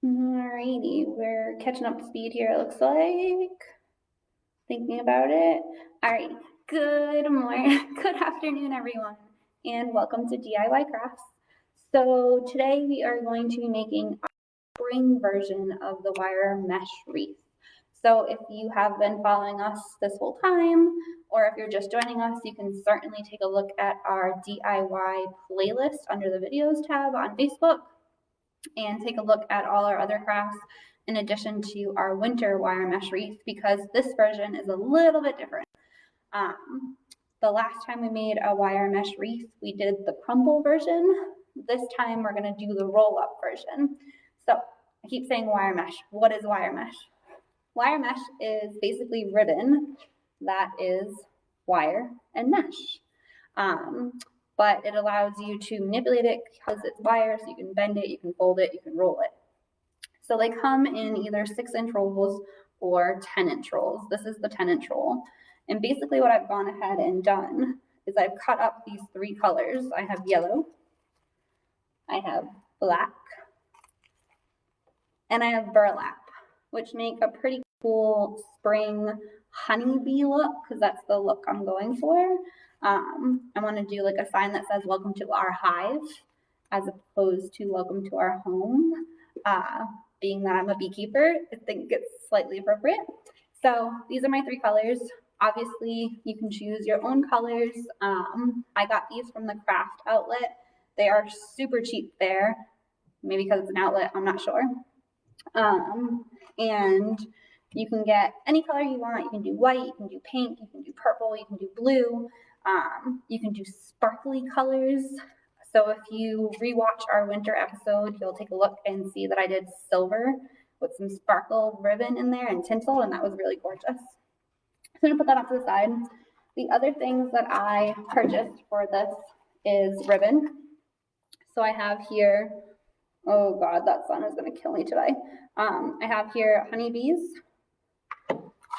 Alrighty, we're catching up to speed here, it looks like. Thinking about it. Alright, good morning, good afternoon, everyone, and welcome to DIY Crafts. So today we are going to be making a spring version of the Wire Mesh Wreath. So if you have been following us this whole time, or if you're just joining us, you can certainly take a look at our DIY playlist under the videos tab on Facebook, and take a look at all our other crafts in addition to our winter wire mesh wreath, because this version is a little bit different. The last time we made a wire mesh wreath, we did the crumble version. This time we're going to do the roll up version. So I keep saying wire mesh. What is wire mesh? Wire mesh is basically ribbon that is wire and mesh. But it allows you to manipulate it because it's wire, so you can bend it, you can fold it, you can roll it. So they come in either 6-inch rolls or 10-inch rolls. This is the 10-inch roll. And basically what I've gone ahead and done is I've cut up these 3 colors. I have yellow, I have black, and I have burlap, which make a pretty cool spring honeybee look, because that's the look I'm going for. I want to do like a sign that says welcome to our hive as opposed to welcome to our home. Being that I'm a beekeeper, I think it's slightly appropriate. So these are my 3 colors. Obviously, you can choose your own colors. I got these from the craft outlet. They are super cheap there. Maybe because it's an outlet, I'm not sure. And you can get any color you want. You can do white, you can do pink, you can do purple, you can do blue. You can do sparkly colors. So if you rewatch our winter episode, you'll take a look and see that I did silver with some sparkle ribbon in there and tinsel, and that was really gorgeous. So I'm gonna put that off to the side. The other things that I purchased for this is ribbon. So I have here, oh God, that sun is gonna kill me today. I have here honeybees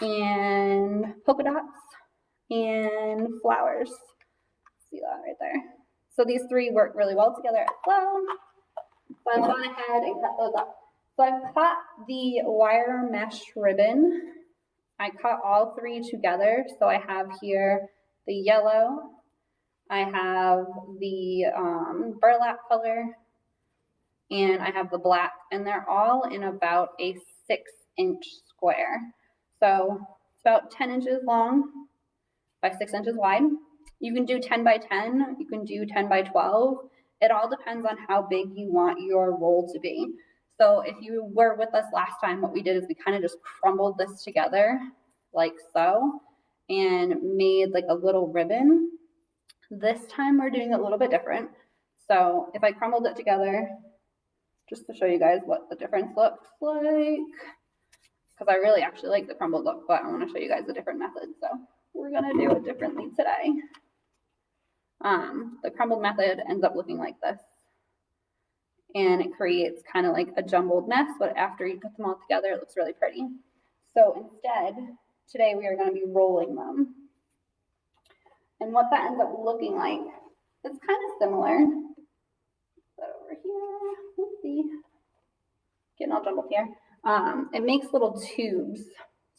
and polka dots and flowers. See that right there? So these 3 work really well together as well. So I've gone ahead and cut those up. So I've cut the wire mesh ribbon. I cut all 3 together. So I have here the yellow, I have the burlap color, and I have the black, and they're all in about a 6-inch square. So it's about 10 inches long by 6 inches wide. You can do 10 by 10, you can do 10 by 12. It all depends on how big you want your roll to be. So if you were with us last time, what we did is we kind of just crumbled this together like so and made like a little ribbon. This time we're doing it a little bit different. So if I crumbled it together, just to show you guys what the difference looks like, because I really actually like the crumbled look, but I want to show you guys a different method. So we're going to do it differently today. The crumbled method ends up looking like this. And it creates kind of like a jumbled mess, but after you put them all together, it looks really pretty. So instead, today we are going to be rolling them. And what that ends up looking like, it's kind of similar. Put that over here. Oopsie. Getting all jumbled here. It makes little tubes,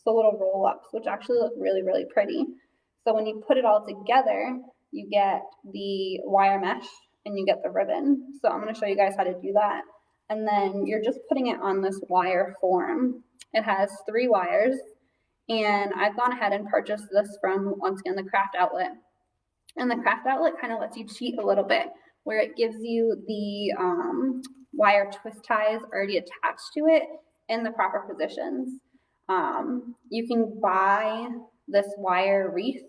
so little roll-ups, which actually look really, really pretty. So when you put it all together, you get the wire mesh and you get the ribbon. So I'm going to show you guys how to do that. And then you're just putting it on this wire form. It has 3 wires, and I've gone ahead and purchased this from, once again, the craft outlet. And the craft outlet kind of lets you cheat a little bit, where it gives you the wire twist ties already attached to it in the proper positions. You can buy this wire wreath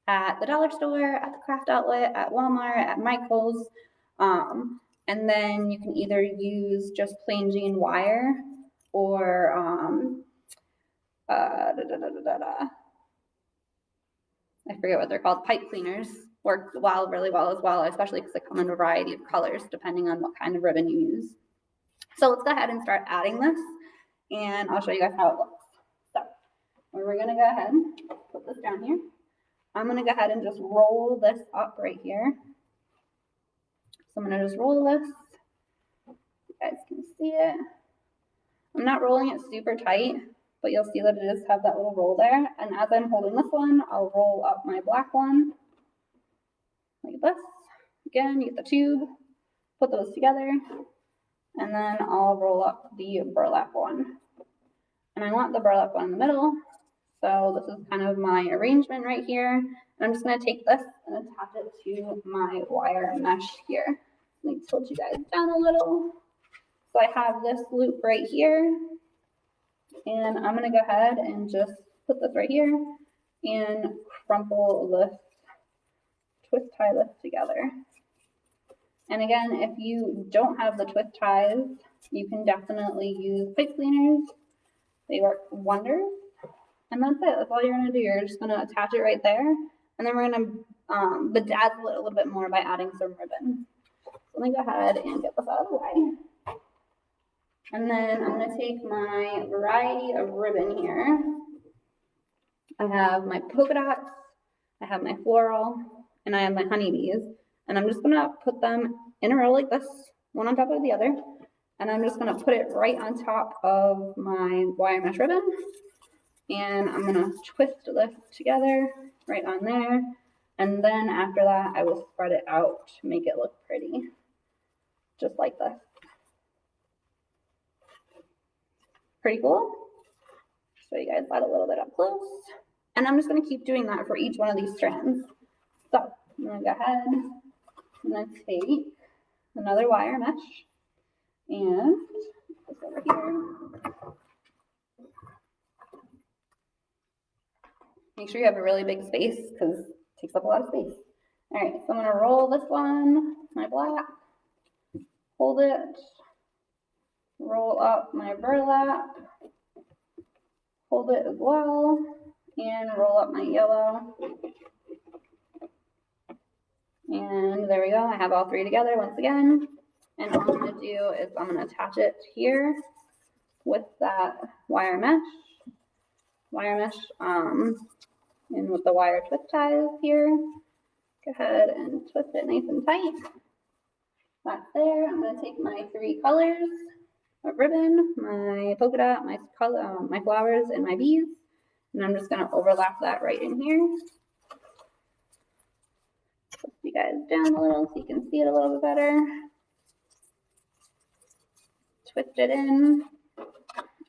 at the dollar store, at the craft outlet, at Walmart, at Michael's, and then you can either use just plain Jane wire or I forget what they're called, pipe cleaners work really well as well, especially because they come in a variety of colors depending on what kind of ribbon you use. So let's go ahead and start adding this, and I'll show you guys how it looks. So we're going to go ahead and put this down here. I'm going to go ahead and just roll this up right here. So I'm going to just roll this. You guys can see it. I'm not rolling it super tight, but you'll see that it does have that little roll there. And as I'm holding this one, I'll roll up my black one like this. Again, get the tube, put those together, and then I'll roll up the burlap one. And I want the burlap one in the middle. So this is kind of my arrangement right here. And I'm just going to take this and attach it to my wire mesh here. Let me tilt you guys down a little. So I have this loop right here. And I'm going to go ahead and just put this right here and crumple this, twist tie this together. And again, if you don't have the twist ties, you can definitely use pipe cleaners. They work wonders. And that's it. That's all you're going to do. You're just going to attach it right there. And then we're going to bedazzle it a little bit more by adding some ribbon. So let me go ahead and get this out of the way. And then I'm going to take my variety of ribbon here. I have my polka dots, I have my floral, and I have my honeybees. And I'm just going to put them in a row like this, one on top of the other. And I'm just going to put it right on top of my wire mesh ribbon. And I'm going to twist this together right on there. And then after that, I will spread it out to make it look pretty, just like this. Pretty cool. Show you guys that a little bit up close. And I'm just going to keep doing that for each one of these strands. So I'm going to go ahead and I'm going to take another wire mesh and put this over here. Make sure you have a really big space because it takes up a lot of space. All right, so I'm going to roll this one, my black, hold it, roll up my burlap, hold it as well, and roll up my yellow. And there we go. I have all three together once again. And all I'm going to do is I'm going to attach it here with that wire mesh, and with the wire twist ties here. Go ahead and twist it nice and tight. That's there. I'm going to take my three colors of ribbon, my polka dot, my flowers, and my bees, and I'm just going to overlap that right in here. Put you guys down a little so you can see it a little bit better. Twist it in,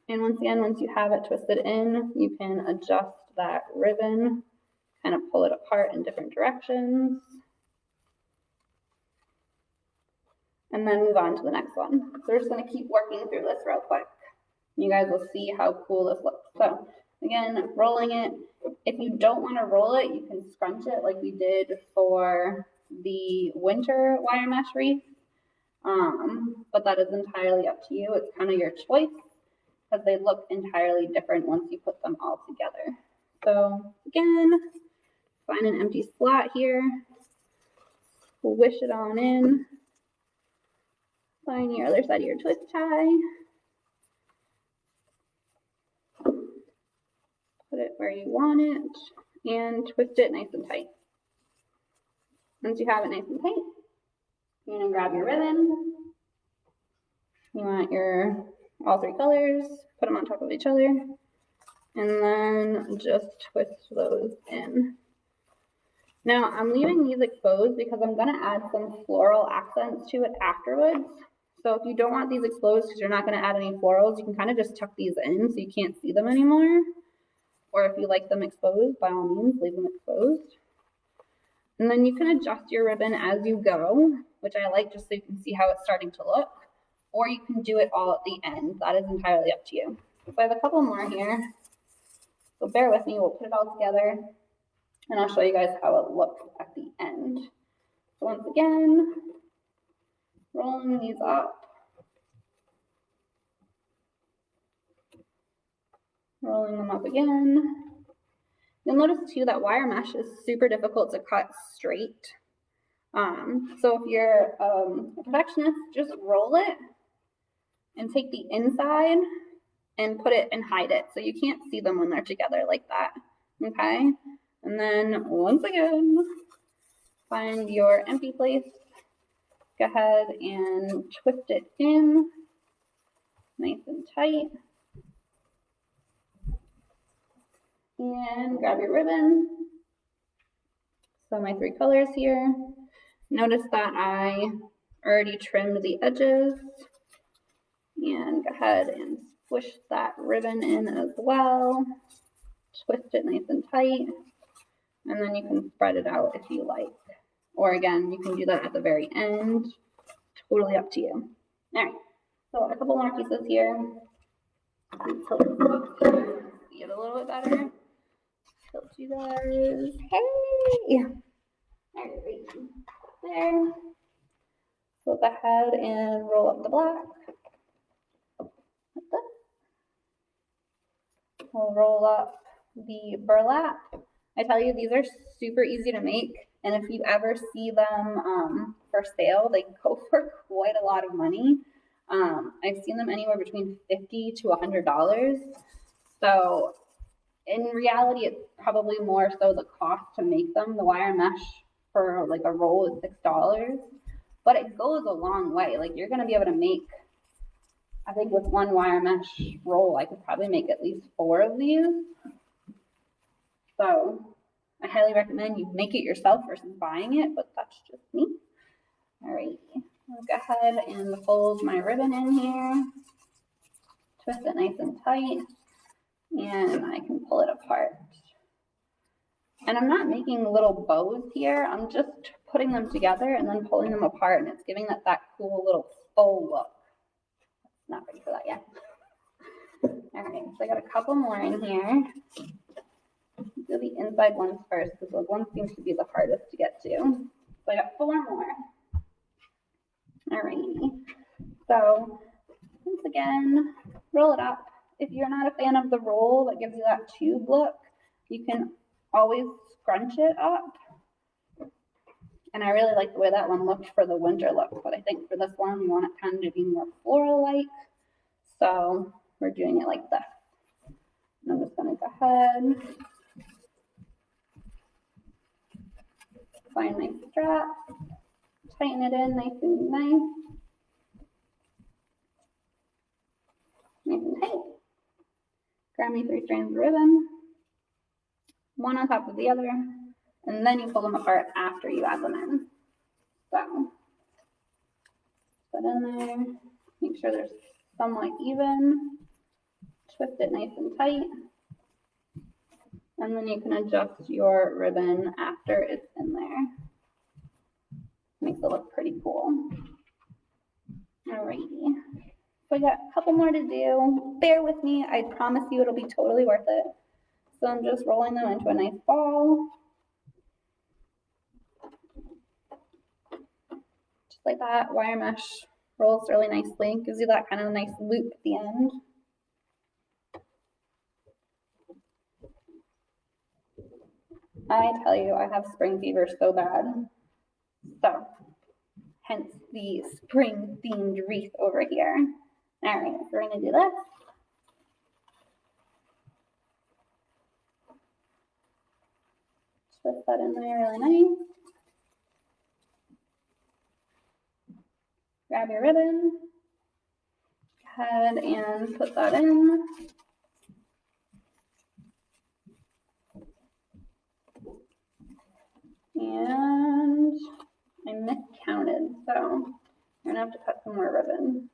and once again, once you have it twisted in, you can adjust that ribbon, kind of pull it apart in different directions, and then move on to the next one. So we're just going to keep working through this real quick. You guys will see how cool this looks. So again, rolling it. If you don't want to roll it, you can scrunch it like we did for the winter wire mesh wreath. But that is entirely up to you. It's kind of your choice because they look entirely different once you put them all together. So again, find an empty slot here, wish it on in, find your other side of your twist tie, put it where you want it, and twist it nice and tight. Once you have it nice and tight, you're going to grab your ribbon. You want your all three colors, put them on top of each other, and then just twist those in. Now I'm leaving these exposed because I'm going to add some floral accents to it afterwards. So if you don't want these exposed because you're not going to add any florals, you can kind of just tuck these in so you can't see them anymore. Or if you like them exposed, by all means, leave them exposed. And then you can adjust your ribbon as you go, which I like just so you can see how it's starting to look. Or you can do it all at the end. That is entirely up to you. So I have a couple more here. So bear with me, we'll put it all together and I'll show you guys how it looks at the end. So once again, rolling these up. Rolling them up again. You'll notice too that wire mesh is super difficult to cut straight. So if you're a perfectionist, just roll it and take the inside and put it and hide it so you can't see them when they're together like that. Okay? And then once again, find your empty place. Go ahead and twist it in nice and tight. And grab your ribbon. So my 3 colors here. Notice that I already trimmed the edges. And go ahead and squish that ribbon in as well. Twist it nice and tight. And then you can spread it out if you like. Or again, you can do that at the very end. Totally up to you. All right, so a couple more pieces here. Until see it a little bit better. Tilt you guys. Hey! All right, there. So go ahead and roll up the black. Like this. We'll roll up the burlap. I tell you, these are super easy to make, and if you ever see them for sale, they go for quite a lot of money. I've seen them anywhere between $50 to $100. So in reality, it's probably more so the cost to make them. The wire mesh for like a roll is $6, but it goes a long way. Like you're gonna be able to make, I think with one wire mesh roll, I could probably make at least 4 of these. So I highly recommend you make it yourself versus buying it, but that's just me. All right, I'll go ahead and fold my ribbon in here, twist it nice and tight, and I can pull it apart. And I'm not making little bows here, I'm just putting them together and then pulling them apart, and it's giving that cool little faux look. Not ready for that yet. All right, so I got a couple more in here. Do the inside ones first because those ones seem to be the hardest to get to. So I got 4 more. Alrighty. So once again, roll it up. If you're not a fan of the roll that gives you that tube look, you can always scrunch it up. And I really like the way that one looked for the winter look, but I think for this one, we want it kind of to be more floral-like. So we're doing it like this. And I'm just gonna go ahead, find my strap, tighten it in nice and nice. Nice and tight. Grab me 3 strands of ribbon, one on top of the other, and then you pull them apart after you add them in. So, put in there, make sure they're somewhat even, twist it nice and tight, and then you can adjust your ribbon after it's in there. Makes it look pretty cool. Alrighty, so I got a couple more to do. Bear with me, I promise you it'll be totally worth it. So I'm just rolling them into a nice ball. Just like that, wire mesh rolls really nicely, gives you that kind of nice loop at the end. I tell you, I have spring fever so bad. So, hence the spring themed wreath over here. All right, so we're gonna do this. Twist that in there really nice. Grab your ribbon. Go ahead and put that in. And I miscounted, so I'm gonna have to cut some more ribbon.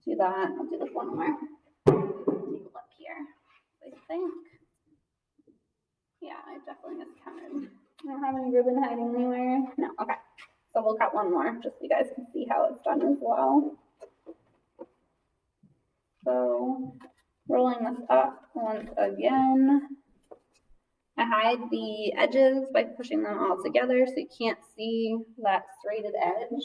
Do that. I'll do this one more. Take a look here. I think. Yeah, I definitely miscounted. I don't have any ribbon hiding anywhere. No, okay. So we'll cut one more just so you guys can see how it's done as well. So rolling this up once again. I hide the edges by pushing them all together so you can't see that serrated edge.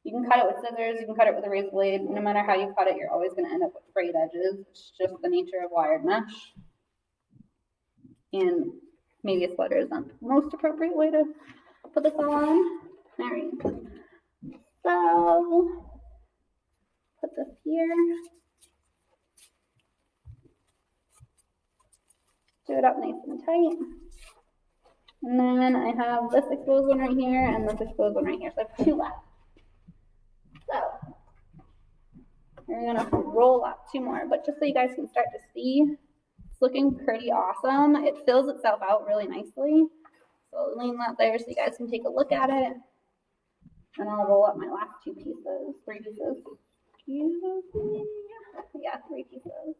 You can cut it with scissors, you can cut it with a razor blade. No matter how you cut it, you're always going to end up with frayed edges. It's just the nature of wired mesh. And maybe a sweater isn't the most appropriate way to put this on. All right. So, put this here. Do it up nice and tight. And then I have this exposed one right here and this exposed one right here. So I have 2 left. So we're gonna roll up 2 more, but just so you guys can start to see, it's looking pretty awesome. It fills itself out really nicely. So I'll lean that there so you guys can take a look at it. And I'll roll up my last 3 pieces. Excuse me. Yeah, 3 pieces.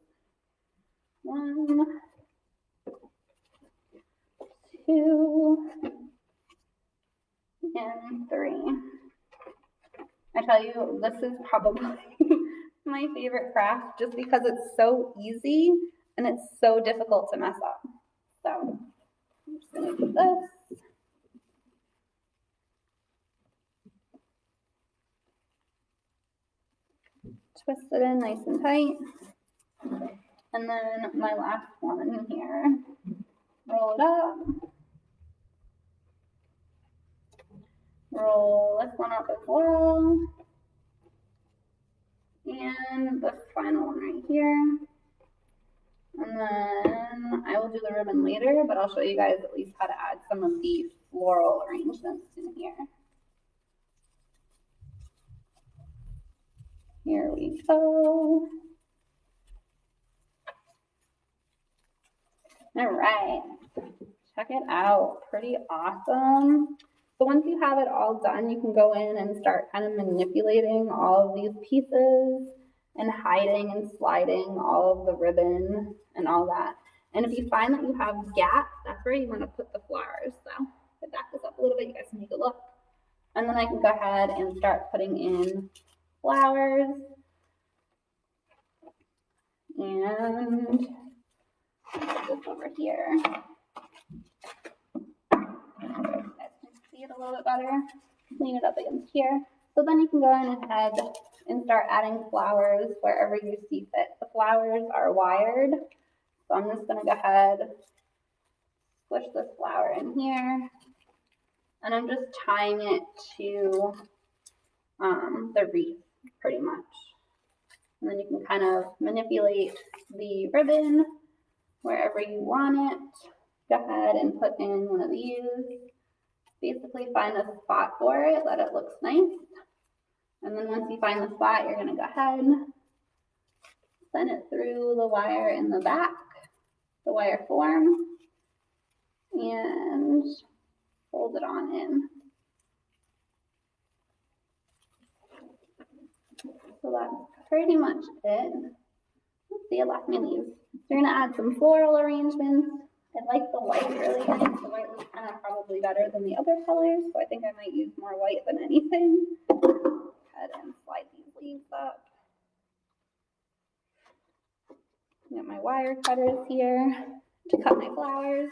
1, 2, and 3. I tell you, this is probably my favorite craft just because it's so easy and it's so difficult to mess up. So I'm just going to do this. Twist it in nice and tight. And then my last one here. Roll it up. Roll this one up as well. And this final one right here. And then I will do the ribbon later, but I'll show you guys at least how to add some of the floral arrangements in here. Here we go. All right, check it out, pretty awesome. So once you have it all done, you can go in and start kind of manipulating all of these pieces and hiding and sliding all of the ribbon and all that. And if you find that you have gaps, that's where you want to put the flowers. So if I back this up a little bit, you guys can take a look. And then I can go ahead and start putting in flowers. And put this over here. You guys can see it a little bit better. Clean it up against here. So then you can go in ahead and start adding flowers wherever you see fit. The flowers are wired. So I'm just going to go ahead, push this flower in here. And I'm just tying it to the wreath pretty much. And then you can kind of manipulate the ribbon wherever you want it. Go ahead and put in one of these. Basically find a spot for it that it looks nice. And then once you find the spot, you're going to go ahead and send it through the wire in the back, the wire form, and fold it on in. So that's pretty much it. Let's see, I left my leaves. You're going to add some floral arrangements. I like the white really. I think the white was kind of probably better than the other colors, so I think I might use more white than anything. Go ahead and slide these leaves up. Got my wire cutters here to cut my flowers.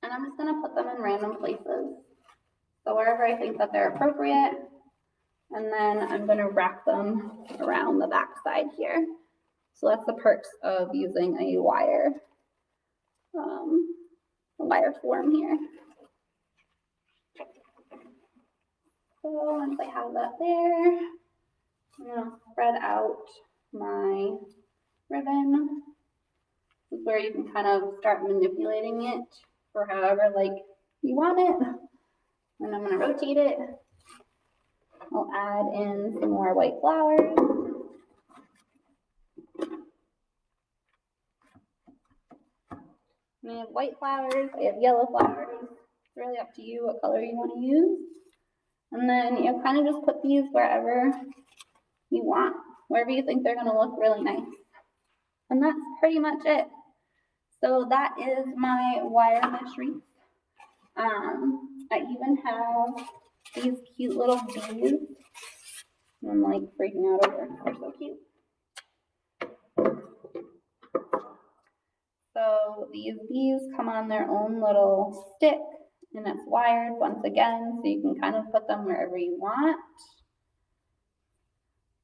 And I'm just going to put them in random places. So wherever I think that they're appropriate. And then I'm going to wrap them around the back side here. So that's the perks of using a wire form here. So once I have that there, I'm going to spread out my ribbon. This is where you can kind of start manipulating it for however you want it. And I'm going to rotate it. I'll add in some more white flowers. I have white flowers, I have yellow flowers. It's really up to you what color you want to use. And then you kind of just put these wherever you want, wherever you think they're going to look really nice. And that's pretty much it. So that is my wire mesh wreath. I even have these cute little bees. I'm like freaking out over. They're so cute. So these bees come on their own little stick, and it's wired once again, so you can kind of put them wherever you want.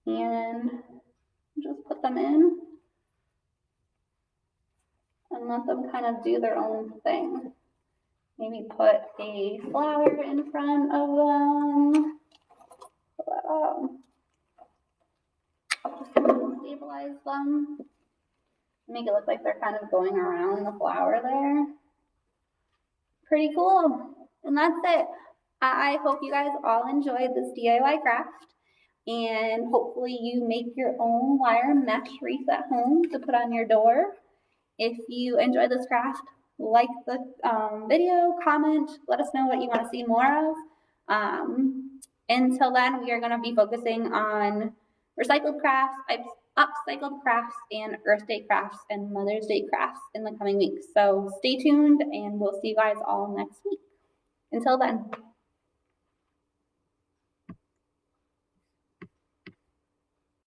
And just put them in and let them kind of do their own thing. Maybe put a flower in front of them. Pull that out. Just stabilize them. Make it look like they're kind of going around the flower there. Pretty cool. And that's it. I hope you guys all enjoyed this DIY craft. and hopefully you make your own wire mesh wreath at home to put on your door. If you enjoy this craft, like the video, comment, let us know what you want to see more of. Until then, we are going to be focusing on recycled crafts, upcycled crafts, and Earth Day crafts and Mother's Day crafts in the coming weeks. So stay tuned, and we'll see you guys all next week. Until then.